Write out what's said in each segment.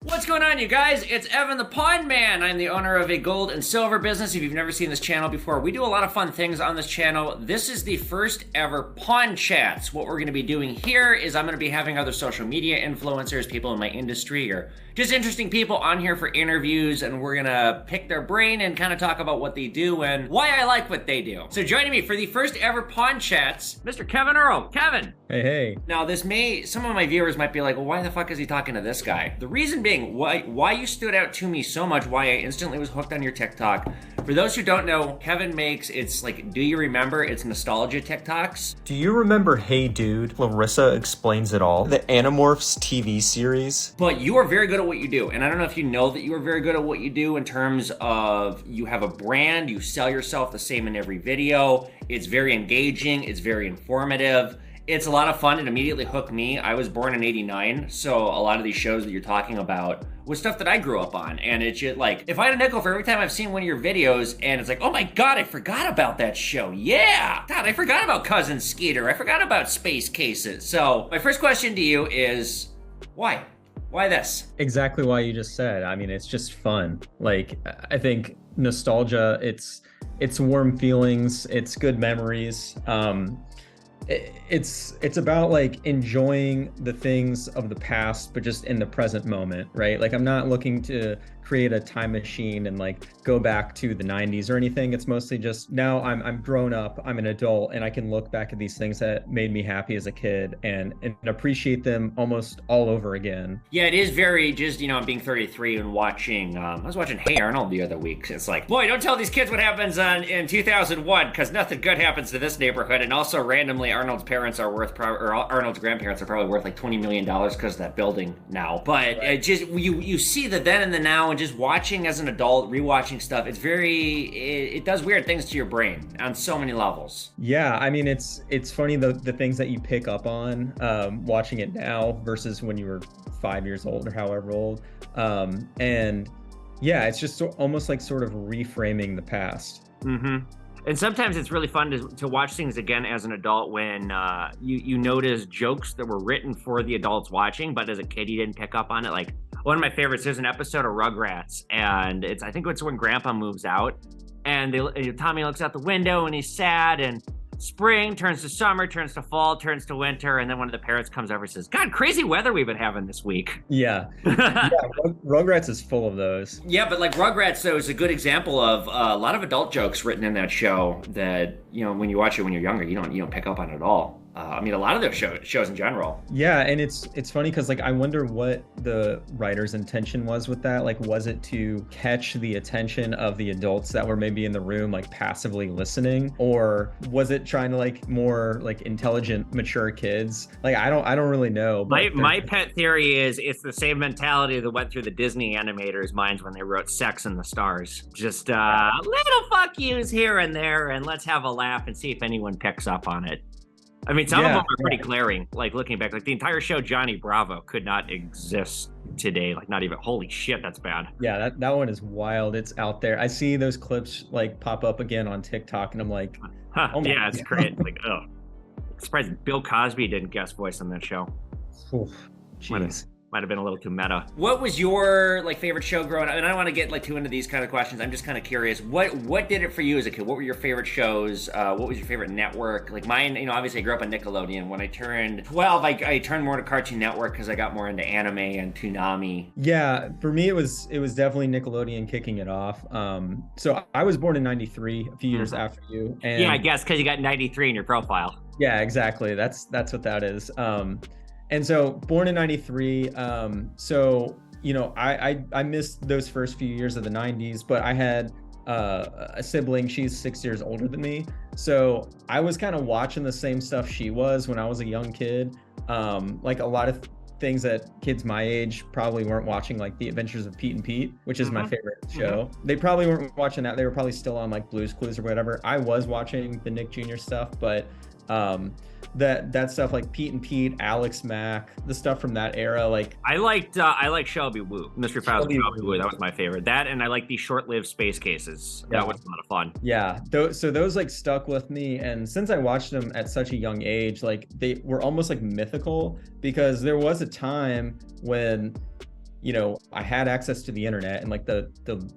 What's going on, you guys? It's Evan the Pond Man. I'm the owner of a gold and silver business. If you've never seen this channel before, we do a lot of fun things on this channel. This is the first ever Pond Chats. What we're going to be doing here is I'm going to be having other social media influencers, people in my industry, or just interesting people on here for interviews, and we're going to pick their brain and kind of talk about what they do and why I like what they do. So joining me for the first ever Pond Chats, Mr. Kevin Earl. Kevin! Hey. Now, some of my viewers might be like, well, why the fuck is he talking to this guy? The reason being, why you stood out to me so much, why I instantly was hooked on your TikTok. For those who don't know, Kevin makes, it's like, do you remember? It's nostalgia TikToks. Do you remember Hey Dude? Larissa Explains It All? The Animorphs TV series? But you are very good at what you do. And I don't know if you know that you are very good at what you do in terms of you have a brand, you sell yourself the same in every video. It's very engaging, it's very informative. It's a lot of fun. It immediately hooked me. I was born in '89, so a lot of these shows that you're talking about was stuff that I grew up on. And it's just like, if I had a nickel for every time I've seen one of your videos and it's like, oh my God, I forgot about that show. Yeah. God, I forgot about Cousin Skeeter. I forgot about Space Cases. So my first question to you is, why? Why this? Exactly why you just said. I mean, it's just fun. Like, I think nostalgia, it's warm feelings, it's good memories. It's about like enjoying the things of the past, but just in the present moment, right? Like, I'm not looking to create a time machine and like go back to the 90s or anything. It's mostly just now I'm grown up, I'm an adult, and I can look back at these things that made me happy as a kid and appreciate them almost all over again. Yeah, it is very just, I'm being 33 and watching, I was watching Hey Arnold the other week. It's like, boy, don't tell these kids what happens in 2001, because nothing good happens to this neighborhood. And also randomly, Arnold's parents are worth, or Arnold's grandparents are probably worth like $20 million because of that building now. But right. You see the then and the now, and just watching as an adult, rewatching stuff, it does weird things to your brain on so many levels. Yeah, I mean, it's funny the things that you pick up on watching it now versus when you were 5 years old or however old. And yeah, it's just almost like sort of reframing the past. Mm-hmm. And sometimes it's really fun to watch things again as an adult when you notice jokes that were written for the adults watching, but as a kid you didn't pick up on it. Like, one of my favorites, there's an episode of Rugrats, and I think it's when Grandpa moves out, and Tommy looks out the window and he's sad, and spring turns to summer, turns to fall, turns to winter, and then one of the parents comes over and says, God, crazy weather we've been having this week. Yeah. Rugrats is full of those. Yeah, but like Rugrats, though, is a good example of a lot of adult jokes written in that show that, when you watch it when you're younger, you don't pick up on it at all. I mean, a lot of those shows in general. Yeah, and it's funny because like I wonder what the writer's intention was with that. Like, was it to catch the attention of the adults that were maybe in the room, like passively listening, or was it trying to like more like intelligent, mature kids? Like, I don't really know. My pet theory is it's the same mentality that went through the Disney animators' minds when they wrote Sex and the Stars. Just little fuck yous here and there, and let's have a laugh and see if anyone picks up on it. I mean, some of them are pretty glaring, like looking back, like the entire show Johnny Bravo could not exist today. Like, not even, holy shit, that's bad. Yeah, that one is wild. It's out there. I see those clips like pop up again on TikTok and I'm like, oh yeah, it's great. Like, oh, surprised Bill Cosby didn't guest voice on that show. Jeez. Might have been a little too meta. What was your favorite show growing up? And I don't want to get too into these kind of questions. I'm just kind of curious. What did it for you as a kid? What were your favorite shows? What was your favorite network? Like mine, obviously I grew up on Nickelodeon. When I turned 12, I turned more to Cartoon Network because I got more into anime and Toonami. Yeah, for me it was definitely Nickelodeon kicking it off. So I was born in '93, a few years after you. And yeah, I guess because you got 93 in your profile. Yeah, exactly. That's what that is. And so born in '93, I missed those first few years of the '90s, but I had a sibling. She's 6 years older than me. So I was kind of watching the same stuff she was when I was a young kid. Like a lot of things that kids my age probably weren't watching, like The Adventures of Pete and Pete, which is my favorite show. They probably weren't watching that. They were probably still on like Blue's Clues or whatever. I was watching the Nick Jr. stuff, but that stuff like Pete and Pete, Alex Mack, the stuff from that era, like I liked Shelby Woo, Mystery Files of Shelby Woo. That was my favorite. That, and I like the short-lived space cases. That was a lot of fun. Yeah, so those like stuck with me, and since I watched them at such a young age, like they were almost like mythical, because there was a time when I had access to the internet in like the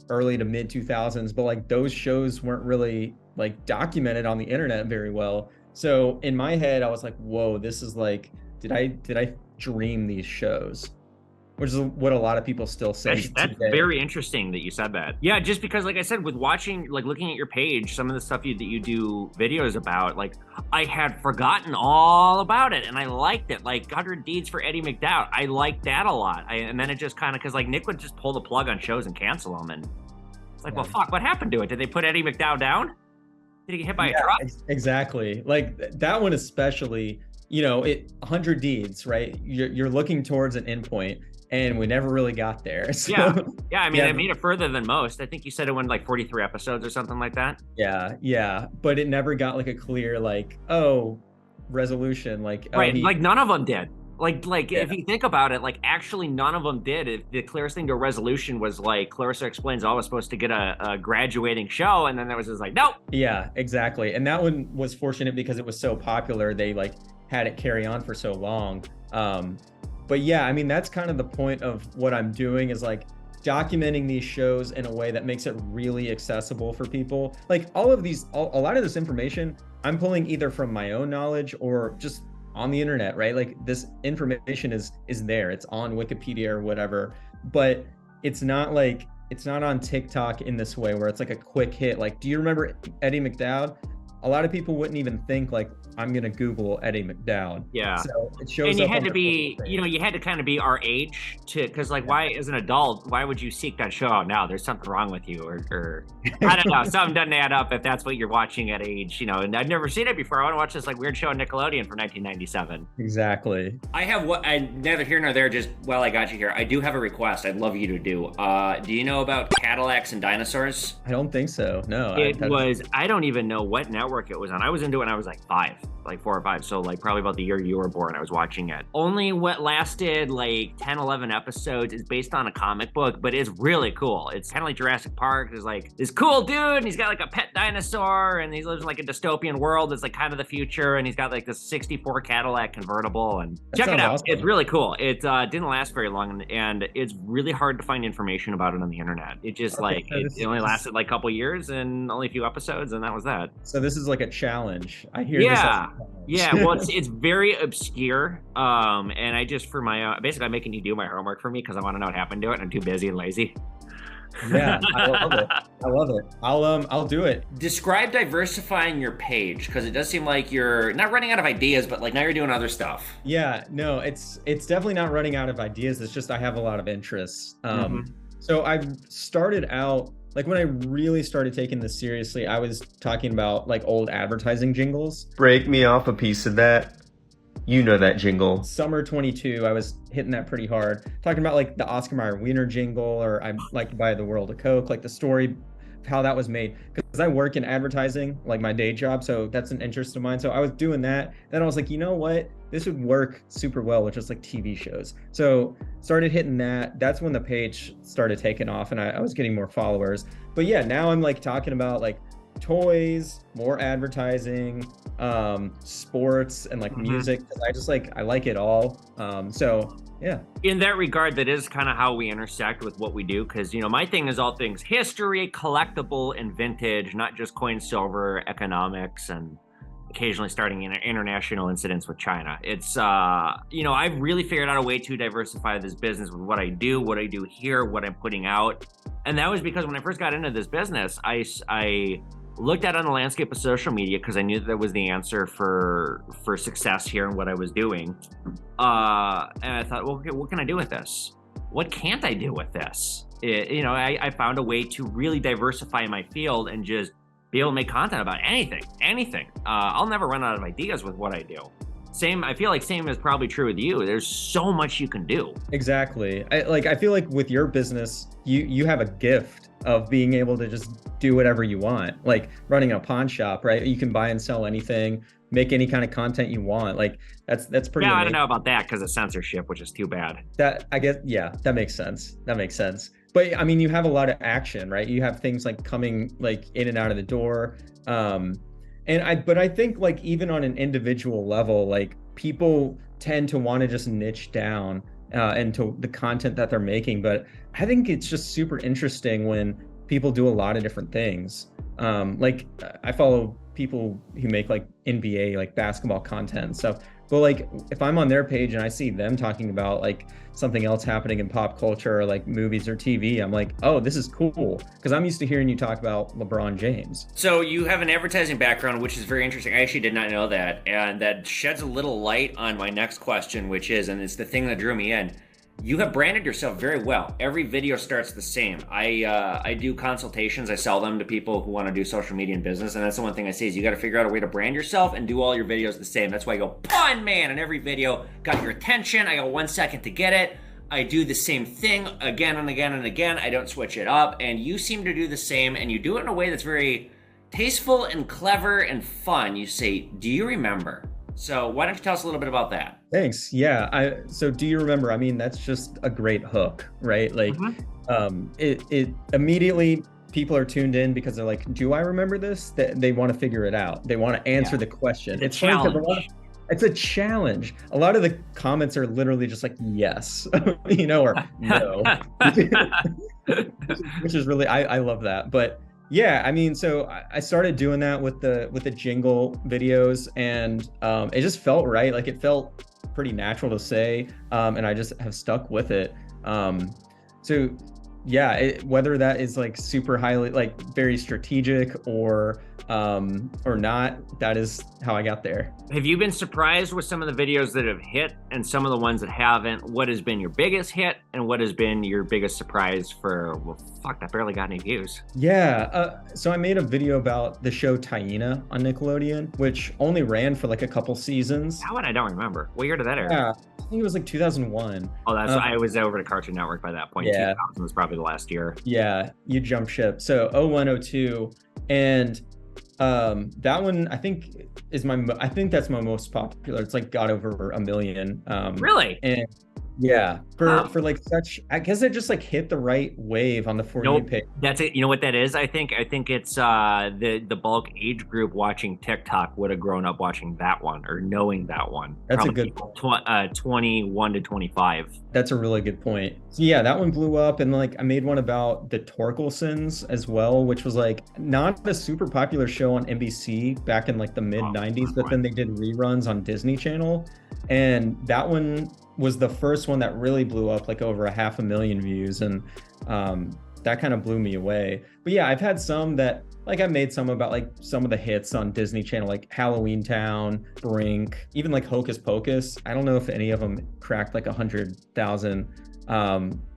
early to mid 2000s, but like those shows weren't really like documented on the internet very well. So in my head, I was like, whoa, this is like, did I dream these shows? Which is what a lot of people still say That's today. very interesting that you said that. Yeah, just because, like I said, with watching, like looking at your page, some of the stuff that you do videos about, like I had forgotten all about it, and I liked it. Like 100 Deeds for Eddie McDowd, I liked that a lot. And then it just kind of, because like Nick would just pull the plug on shows and cancel them, and it's like, well, fuck, what happened to it? Did they put Eddie McDowd down? Did he get hit by a truck? Exactly. Like that one especially, 100 Deeds, right? You're looking towards an endpoint, and we never really got there. So, yeah. I mean, I made it further than most. I think you said it went like 43 episodes or something like that. Yeah. But it never got like a clear, like, resolution. Like, right. Like none of them did. Like if you think about it, like actually none of them did. The clearest thing to a resolution was like Clarissa Explains All was supposed to get a graduating show, and then there was just like, nope. Yeah, exactly. And that one was fortunate because it was so popular. They like had it carry on for so long. But yeah, I mean, that's kind of the point of what I'm doing, is like documenting these shows in a way that makes it really accessible for people. Like a lot of this information I'm pulling either from my own knowledge or just on the internet, right? Like this information is there. It's on Wikipedia or whatever, but it's not on TikTok in this way where it's like a quick hit. Like, do you remember Eddie McDowd? A lot of people wouldn't even think like, I'm gonna Google Eddie McDowd. Yeah. So it shows. And you had to be, you had to kind of be our age because like, why as an adult, why would you seek that show out now? There's something wrong with you, or I don't know, something doesn't add up if that's what you're watching at age, and I've never seen it before. I want to watch this like weird show on Nickelodeon from 1997. Exactly. I have I neither here nor there. Just while I got you here, I do have a request. I'd love you to do. Do you know about Cadillacs and Dinosaurs? I don't think so. No. I don't even know what network it was on. I was into it when I was like 4 or 5. So like probably about the year you were born, I was watching it. Only what lasted like 10, 11 episodes. Is based on a comic book, but it's really cool. It's kind of like Jurassic Park. There's like this cool dude, and he's got like a pet dinosaur, and he lives in like a dystopian world. It's like kind of the future, and he's got like this 64 Cadillac convertible, and check it out. Awesome. It's really cool. It didn't last very long, and it's really hard to find information about it on the internet. It just it only lasted like a couple years and only a few episodes, and that was that. So this is like a challenge. I hear Yeah, well, it's very obscure, and I just for my basically I'm making you do my homework for me because I want to know what happened to it, and I'm too busy and lazy. Yeah, I love it. I'll do it. Describe diversifying your page, because it does seem like you're not running out of ideas, but like now you're doing other stuff. Yeah, no, it's definitely not running out of ideas. It's just I have a lot of interests. So I started out, like when I really started taking this seriously, I was talking about like old advertising jingles. Break me off a piece of that. You know that jingle. Summer 22, I was hitting that pretty hard. Talking about like the Oscar Mayer Wiener jingle, or I'd like to buy the world of Coke, like the story of how that was made. Because I work in advertising, like my day job, so that's an interest of mine. So I was doing that. Then I was like, you know what? This would work super well with just like TV shows. So started hitting that. That's when the page started taking off, and I was getting more followers. But yeah, now I'm like talking about like toys, more advertising, sports, and like music. I like it all. So yeah. In that regard, that is kind of how we intersect with what we do, because my thing is all things history, collectible, and vintage, not just coin, silver, economics, and occasionally starting international incidents with China. It's I've really figured out a way to diversify this business with what I do here, what I'm putting out. And that was because when I first got into this business, I looked at it on the landscape of social media because I knew that was the answer for success here in what I was doing. And I thought, well, okay, what can I do with this? What can't I do with this? I found a way to really diversify my field and just be able to make content about anything. I'll never run out of ideas with what I do. I feel like same is probably true with you. There's so much you can do. Exactly. I feel like with your business, you have a gift of being able to just do whatever you want. Like running a pawn shop, right? You can buy and sell anything, make any kind of content you want. Like that's pretty amazing. I don't know about that because of censorship, which is too bad. That makes sense. But I mean, you have a lot of action, right? You have things like coming like in and out of the door. But I think like even on an individual level, like people tend to want to just niche down and to the content that they're making. But I think it's just super interesting when people do a lot of different things. Like I follow people who make like NBA, like basketball content and stuff. But like if I'm on their page and I see them talking about like something else happening in pop culture or like movies or TV, I'm like, oh, this is cool. Because I'm used to hearing you talk about LeBron James. So you have an advertising background, which is very interesting. I actually did not know that. And that sheds a little light on my next question, which is, and it's the thing that drew me in, you have branded yourself very well. Every video starts the same. I do consultations. I sell them to people who want to do social media and business. And that's the one thing I say is you got to figure out a way to brand yourself and do all your videos the same. That's why I go, pun man, in every video. Got your attention. I got 1 second to get it. I do the same thing again and again and again. I don't switch it up. And you seem to do the same. And you do it in a way that's very tasteful and clever and fun. You say, do you remember? So why don't you tell us a little bit about that? Thanks. Yeah. So do you remember? I mean, that's just a great hook, right? Like, it immediately people are tuned in because they're like, do I remember this? They want to figure it out. They want to answer the question. It's funny because it's a challenge. A lot of the comments are literally just like, yes, you know, or no, which is really, I love that. But yeah, I mean, so I started doing that with the jingle videos, and it just felt right. Like it felt pretty natural to say, and I just have stuck with it. So yeah, whether that is like super highly, like very strategic or not, that is how I got there. Have you been surprised with some of the videos that have hit and some of the ones that haven't? What has been your biggest hit and what has been your biggest surprise for, well, fuck, that barely got any views? Yeah, so I made a video about the show Taina on Nickelodeon, which only ran for like a couple seasons. How would I don't remember? What year did that air? Yeah, I think it was like 2001. Oh, that's I was over to Cartoon Network by that point. Yeah. 2000 was probably the last year. Yeah, you jumped ship. So 01, 02, and that one I think I think that's my most popular. It's like got over 1 million. Really? And yeah, for like such, I guess it just like hit the right wave on the For You page. That's it. You know what that is? I think it's the bulk age group watching TikTok would have grown up watching that one or knowing that one. That's probably a good point. 21 to 25. That's a really good point. So yeah, that one blew up, and like I made one about the Torkelsons as well, which was like not a super popular show on NBC back in like the mid 90s, but then they did reruns on Disney Channel, and that one was the first one that really blew up, like over 500,000 views, and that kind of blew me away. But yeah, I've had some that, like I made some about like some of the hits on Disney Channel, like Halloween Town, Brink, even like Hocus Pocus. I don't know if any of them cracked like 100,000,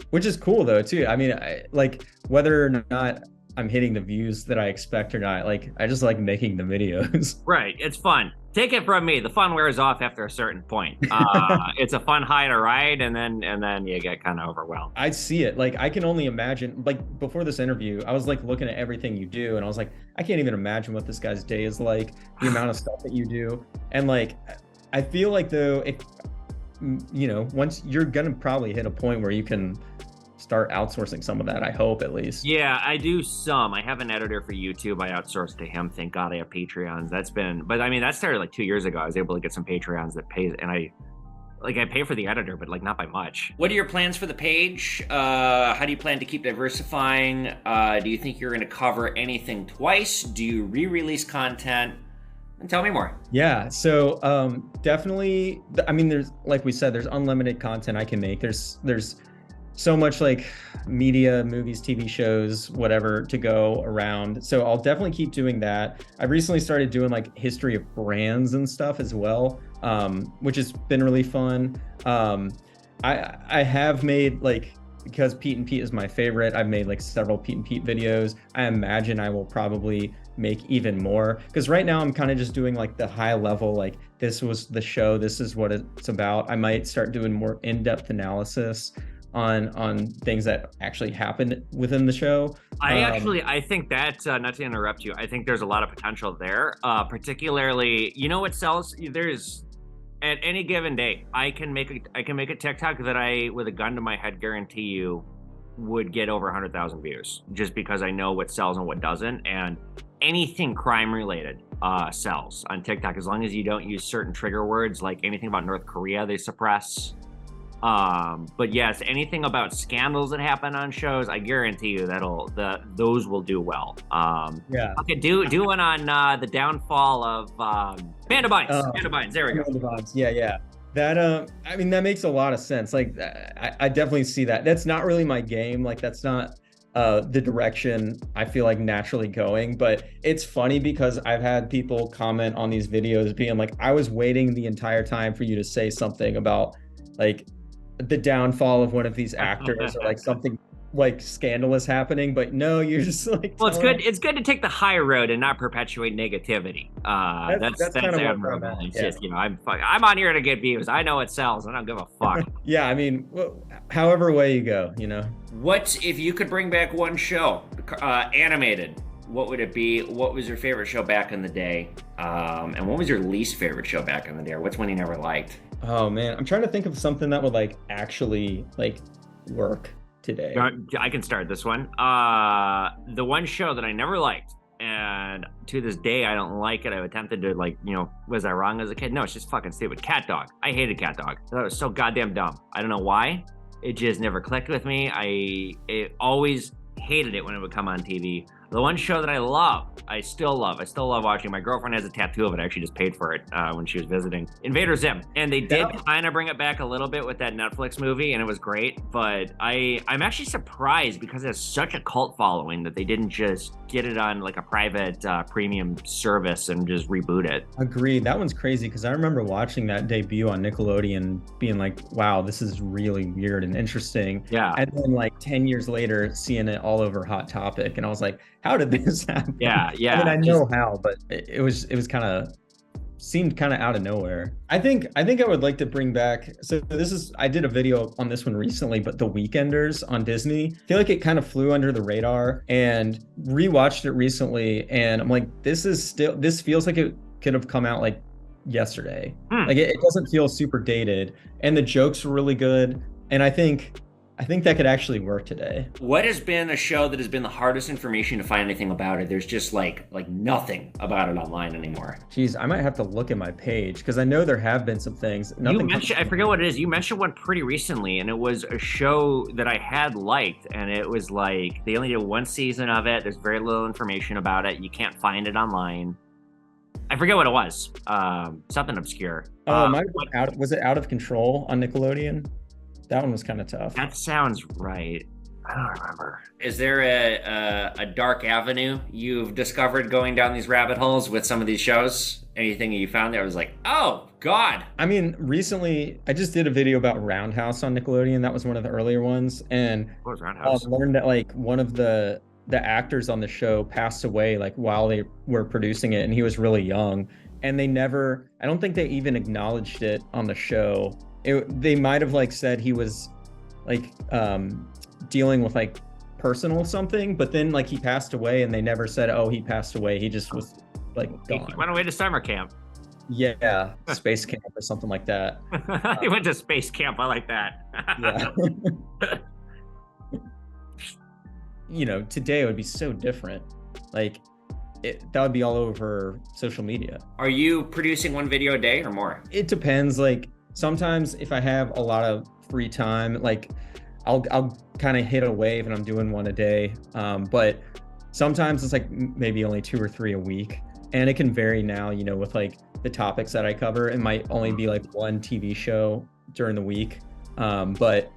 which is cool though too. I mean, like whether or not I'm hitting the views that I expect or not, like I just like making the videos. Right, it's fun. Take it from me, the fun wears off after a certain point. It's a fun high to ride, and then you get kind of overwhelmed. I see it. Like I can only imagine. Like before this interview, I was like looking at everything you do, and I was like, I can't even imagine what this guy's day is like. The amount of stuff that you do, and like, I feel like though, if you know, once you're gonna probably hit a point where you can start outsourcing some of that, I hope, at least. Yeah, I do some. I have an editor for YouTube. I outsourced to him. Thank God I have Patreons. But I mean, that started like 2 years ago. I was able to get some Patreons that pays, and I pay for the editor, but like not by much. What are your plans for the page? How do you plan to keep diversifying? Do you think you're going to cover anything twice? Do you re-release content? And tell me more. Yeah, so definitely, I mean, there's, like we said, there's unlimited content I can make. There's so much like media, movies, TV shows, whatever to go around. So I'll definitely keep doing that. I've recently started doing like history of brands and stuff as well, which has been really fun. I have made like, because Pete and Pete is my favorite, I've made like several Pete and Pete videos. I imagine I will probably make even more, because right now I'm kind of just doing like the high level, like this was the show, this is what it's about. I might start doing more in-depth analysis on things that actually happened within the show. I think that, not to interrupt you, I think there's a lot of potential there, particularly, you know what sells? There's, at any given day, I can make a TikTok that I, with a gun to my head, guarantee you would get over 100,000 views, just because I know what sells and what doesn't, and anything crime related sells on TikTok, as long as you don't use certain trigger words, like anything about North Korea they suppress. But yes, anything about scandals that happen on shows, I guarantee you those will do well. Yeah. Okay, do one on the downfall of Panda Bynes. Panda Bynes. There we go. Panda Bynes. Yeah. That I mean, that makes a lot of sense. Like, I definitely see that. That's not really my game. Like, that's not the direction I feel like naturally going. But it's funny because I've had people comment on these videos being like, I was waiting the entire time for you to say something about like the downfall of one of these actors or like something like scandalous happening, but no, you're just like, well, it's good to take the high road and not perpetuate negativity. That's kind of admirable. It's just, I'm on here to get views. I know it sells. I don't give a fuck. Yeah, I mean, however way you go, What if you could bring back one show, animated? What would it be? What was your favorite show back in the day? And what was your least favorite show back in the day? Or what's one you never liked? Oh man, I'm trying to think of something that would like actually like work today. I can start this one. The one show that I never liked, and to this day I don't like it. I've attempted to was I wrong as a kid? No, it's just fucking stupid. Cat Dog. I hated Cat Dog. I thought it was so goddamn dumb. I don't know why. It just never clicked with me. I always hated it when it would come on TV. The one show that I still love watching. My girlfriend has a tattoo of it. I actually just paid for it when she was visiting. Invader Zim. And they did kind of bring it back a little bit with that Netflix movie, and it was great. But I'm actually surprised because it has such a cult following that they didn't just get it on like a private premium service and just reboot it. Agreed. That one's crazy because I remember watching that debut on Nickelodeon being like, wow, this is really weird and interesting. Yeah. And then like 10 years later, seeing it all over Hot Topic. And I was like, how did this happen? Yeah. I mean, I know how, but it was seemed kind of out of nowhere. I think I would like to bring back, I did a video on this one recently, but The Weekenders on Disney. I feel like it kind of flew under the radar, and rewatched it recently, and I'm like, this feels like it could have come out like yesterday. Like it doesn't feel super dated, and the jokes were really good, and I think that could actually work today. What has been a show that has been the hardest information to find anything about it? There's just like nothing about it online anymore. Geez, I might have to look at my page because I know there have been some things. I forget what it is. You mentioned one pretty recently, and it was a show that I had liked, and it was like they only did one season of it. There's very little information about it. You can't find it online. I forget what it was. Something obscure. Was it Out of Control on Nickelodeon? That one was kind of tough. That sounds right. I don't remember. Is there a dark avenue you've discovered going down these rabbit holes with some of these shows? Anything you found there was like, oh, God. I mean, recently, I just did a video about Roundhouse on Nickelodeon. That was one of the earlier ones. And what was Roundhouse? I learned that like one of the actors on the show passed away like while they were producing it, and he was really young. And I don't think they even acknowledged it on the show. They might have like said he was like dealing with like personal something, but then like he passed away, and they never said, oh, he passed away. He just was like gone. He went away to summer camp. Yeah, space camp or something like that. He went to space camp. I like that. Yeah. Today it would be so different. Like that would be all over social media. Are you producing one video a day or more? It depends. Like sometimes if I have a lot of free time, like I'll kind of hit a wave and I'm doing one a day. But sometimes it's like maybe only 2 or 3 a week. And it can vary now, with like the topics that I cover. It might only be like one TV show during the week. But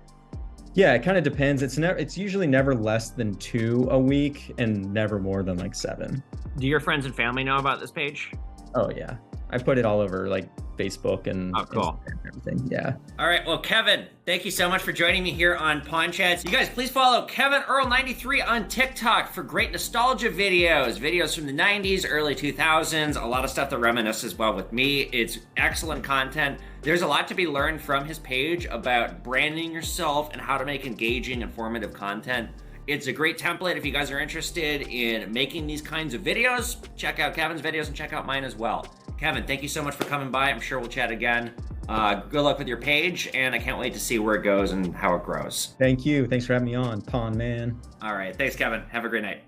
yeah, it kind of depends. It's usually never less than 2 a week and never more than like 7. Do your friends and family know about this page? Oh yeah. I put it all over like Facebook and cool. Instagram and everything. Yeah. All right. Well, Kevin, thank you so much for joining me here on Pawn Chats. You guys, please follow Kevin Earl 93 on TikTok for great nostalgia videos from the 90s, early 2000s, a lot of stuff that reminisces well with me. It's excellent content. There's a lot to be learned from his page about branding yourself and how to make engaging, informative content. It's a great template if you guys are interested in making these kinds of videos. Check out Kevin's videos and check out mine as well. Kevin, thank you so much for coming by. I'm sure we'll chat again. Good luck with your page, and I can't wait to see where it goes and how it grows. Thank you. Thanks for having me on, Pawn Man. All right. Thanks, Kevin. Have a great night.